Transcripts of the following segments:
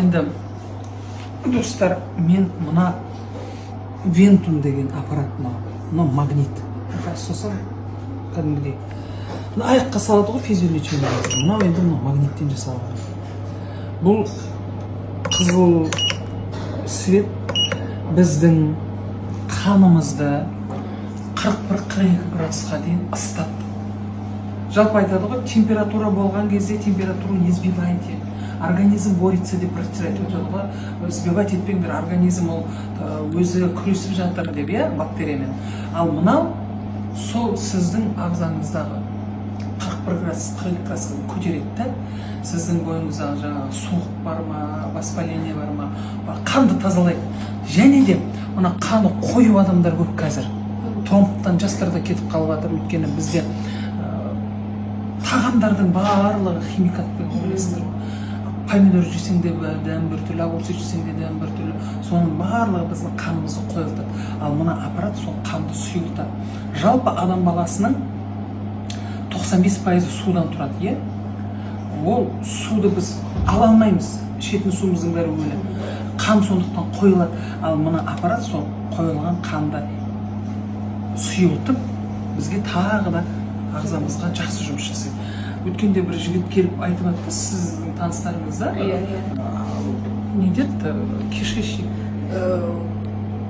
енді достар, мен мына Вентум деген аппарат, мына магнит. Сосын кәдімгідей аяққа салады ғой физиолечение. Мынау енді магниттен жасалған. Бұл қызыл свет біздің қанымызды 41-42 градусқа дейін ысытады. Жалпы айтады ғой, температура болған кезде температуру не сбивайте. Организм борется деп айтады ғой, сбивать етпеңдер, организм ол өзі күресіп жатыр деп, бактериямен. Ал мынау сол сіздің ағзаңыздағы 41 градус, 42 градусқа көтереді. Сіздің бойыңыздағы жаңағы суық бар ма, воспаление бар ма, қанды тазалайды. Және де мына қаны қою адамдар көп қазір. Тромбтан жастар да кетіп қалып жатыр, өйткені бізде тағамдардың барлығы химикатпен білесіздер. Помидор жесең де дәм бір түрлі, огурцы жесең де дәм бір түрлі. Соның барлығы біздің қанымызды қойылтады. Ал мына аппарат сол қанды сұйылтады. Жалпы адам баласының 95% судан тұрады, Ол суды біз ала алмаймыз. Ішетін суымыздың бәрі өлі. Қан сондықтан қойылады. Ал мына аппарат сол қойылған қанды сұйылтып, бізге тағы да ағзамызға жақсы жұмыс жасайды. Өткенде бір жігіт келіп айтып жатты, сіздің таныстарыңызда не деді, кишечник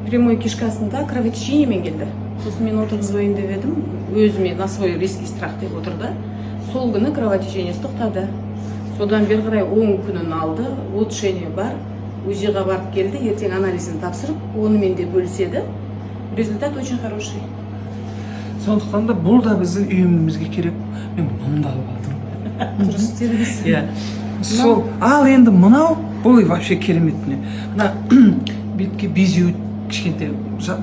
прямой кишкасында кровотечениемен келді. Сосын мен отырғызбайын деп едім, өзіме на свой риск и страх деп отырды. Сол күні кровотечениесі тоқтады. Содан бері қарай 10 күнін алды, улучшение бар, УЗИға барып келді, ертең анализін тапсырып, онымен де бөліседі. Результат очень хороший. Сондықтан да бұл да біздің үйімізге керек. Мен мұны да алып алдым. Дұрыс істедіңіз. Сол, ал енді мынау, бұл вообще керемет. Мына бетке безеу кішкентай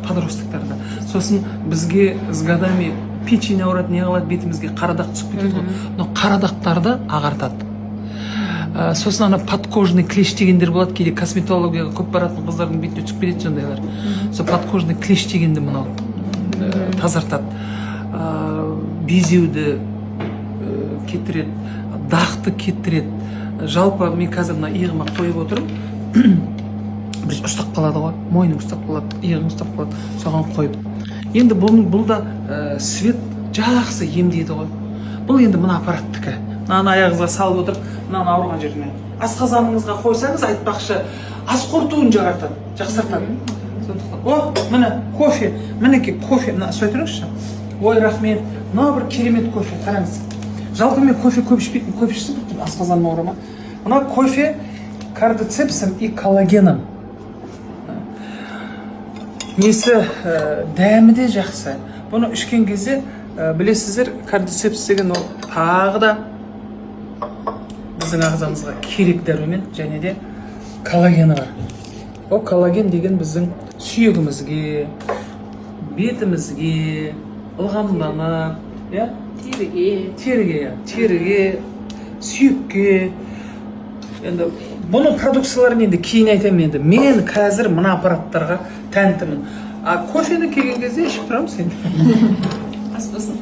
подростықтарда. Сосын бізге с годами печень ауырады, не қылады, бетімізге қарадақ түсіп кетеді ғой. Но қарадақтарды ағартады. Сосын ана подкожный клеш дегендер болады, кейде косметологияға көп баратын қыздардың бетіне түсіп кетеді сондайлар. Сол подкожный клеш дегенді мынау тазартады. Безеуді кетіреді, дақты кетіреді. Жалпы мен қазір мына иығыма қойып отырмын. Бір ұстап қалады ғой, мойның ұстап қалады, иығың ұстап қалады, соған қойып. Енді бұл да свет жақсы емдейді ғой. Бұл енді мына аппараттікі. Мынаны аяғыңызға салып отырып, мынаны ауырған жеріне асқазаныңызға қойсаңыз, айтпақшы, ас қорытуын жақсартады. О, міне кофе, мінекей кофе, мына сөй тұрыңызшы. Ой, рахмет, мына бір керемет кофе, қараңыз. Жалпы мен кофе көп ішпейтін, көп ішсем асқазаным ауырама. Мына кофе кардицепсом и коллагеном. Несі дәмі де жақсы. Бұны ішкен кезде білесіздер, кардицепс деген ол тағы да біздің ағзамызға керек дәрумен, және де коллагені бар. Ол коллаген деген біздің сүйегімізге, бетімізге, ылғамданып, теріге, сүйекке. Енді бұның продукцияларын енді кейін айтамын енді. Мен қазір мына аппараттарға тәнтімін. А кофені келген кезде ішіп тұрамыз енді. Ас болсын.